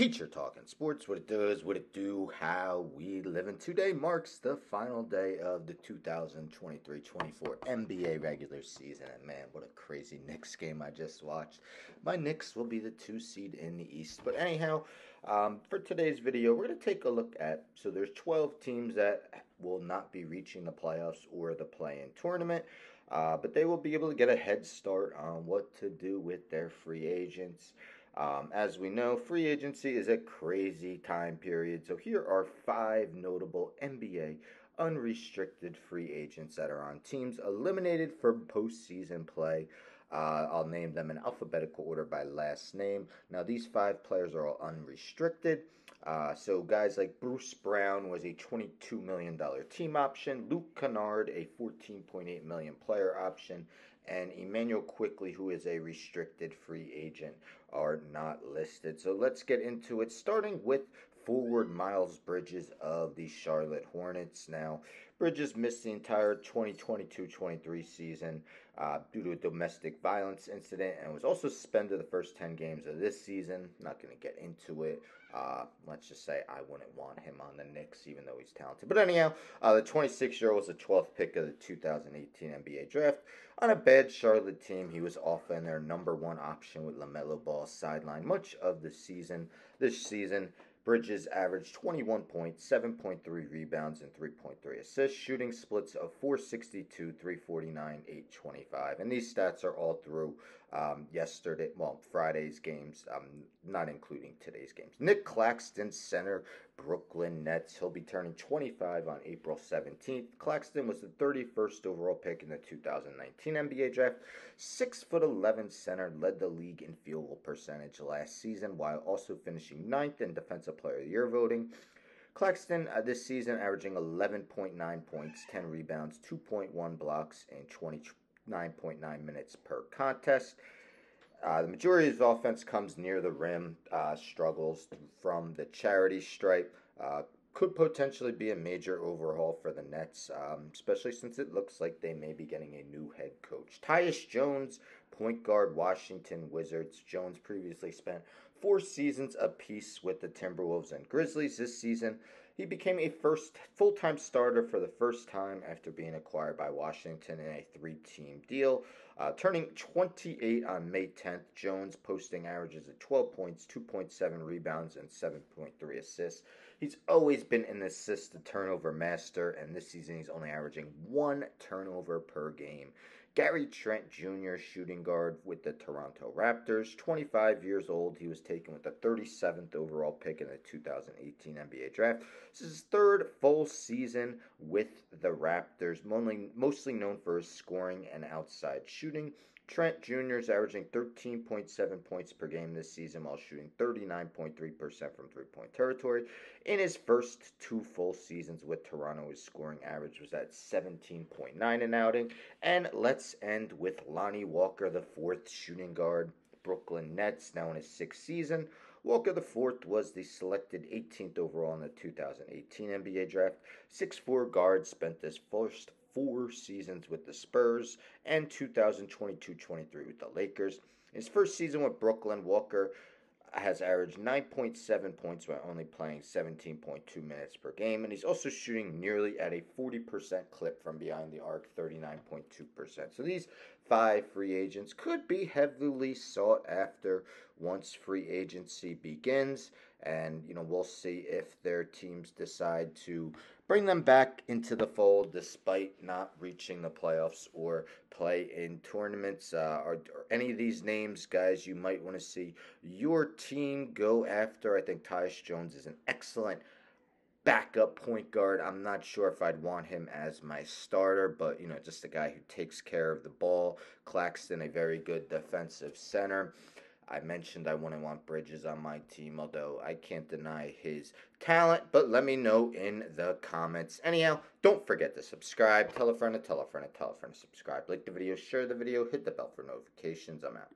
Teacher Talking Sports, what it does, what it do, how we live. And today marks the final day of the 2023-24 NBA regular season. And man, what a crazy Knicks game I just watched. My Knicks will be the 2 seed in the East. But anyhow, for today's video, we're going to take a look at, so there's 12 teams that will not be reaching the playoffs or the play-in tournament. But they will be able to get a head start on what to do with their free agents. As we know, free agency is a crazy time period. So here are 5 notable NBA unrestricted free agents that are on teams eliminated for postseason play. I'll name them in alphabetical order by last name. Now, these 5 players are all unrestricted. So guys like Bruce Brown was a $22 million team option, Luke Kennard a $14.8 million player option, and Emmanuel Quickley, who is a restricted free agent, are not listed. So let's get into it, starting with forward Miles Bridges of the Charlotte Hornets. Now, Bridges missed the entire 2022-23 season due to a domestic violence incident and was also suspended the first 10 games of this season. Not going to get into it. Let's just say I wouldn't want him on the Knicks, even though he's talented. But anyhow, the 26-year-old was the 12th pick of the 2018 NBA draft. On a bad Charlotte team, he was often their number 1 option with LaMelo Ball sidelined much of the season. This season, Bridges averaged 21 points, 7.3 rebounds, and 3.3 assists, shooting splits of 462, 349, 825. And these stats are all through Friday's games, not including today's games. Nick Claxton, center, Brooklyn Nets. He'll be turning 25 on April 17th. Claxton was the 31st overall pick in the 2019 NBA draft. 6'11" center, led the league in field goal percentage last season, while also finishing 9th in Defensive Player of the Year voting. Claxton this season averaging 11.9 points, 10 rebounds, 2.1 blocks, and 29.9 minutes per contest. The majority of his offense comes near the rim, struggles from the charity stripe. Could potentially be a major overhaul for the Nets, especially since it looks like they may be getting a new head coach. Tyus Jones, point guard, Washington Wizards. Jones previously spent 4 seasons apiece with the Timberwolves and Grizzlies. This season, he became a full-time starter for the first time after being acquired by Washington in a 3-team deal. Turning 28 on May 10th, Jones posting averages of 12 points, 2.7 rebounds, and 7.3 assists. He's always been an assist-to-turnover master, and this season he's only averaging 1 turnover per game. Gary Trent Jr., shooting guard with the Toronto Raptors, 25 years old. He was taken with the 37th overall pick in the 2018 NBA draft. This is his 3rd full season with the Raptors, mostly known for his scoring and outside shooting. Trent Jr. is averaging 13.7 points per game this season while shooting 39.3% from three-point territory. In his first 2 full seasons with Toronto, his scoring average was at 17.9 an outing. And let's end with Lonnie Walker, the 4th shooting guard, Brooklyn Nets, now in his 6th season. Walker the 4th was the selected 18th overall in the 2018 NBA draft. 6'4" guard, spent his first 4 seasons with the Spurs and 2022-23 with the Lakers. In his first season with Brooklyn, Walker has averaged 9.7 points while only playing 17.2 minutes per game, and he's also shooting nearly at a 40% clip from behind the arc, 39.2%. So these 5 free agents could be heavily sought after once free agency begins, and we'll see if their teams decide to bring them back into the fold despite not reaching the playoffs or play in tournaments. Or any of these names, guys, you might want to see your team go after. I think Tyus Jones is an excellent backup point guard. I'm not sure if I'd want him as my starter, but just a guy who takes care of the ball. Claxton, a very good defensive center. I mentioned I wouldn't want Bridges on my team, although I can't deny his talent, but let me know in the comments. Anyhow, don't forget to subscribe. Tell a friend to tell a friend to tell a friend to subscribe. Like the video, share the video, hit the bell for notifications. I'm out.